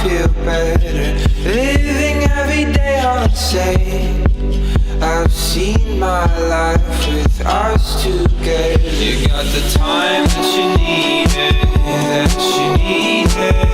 feel better. Living every day on the same. I've seen my life with us together. You got the time that you needed, that you needed.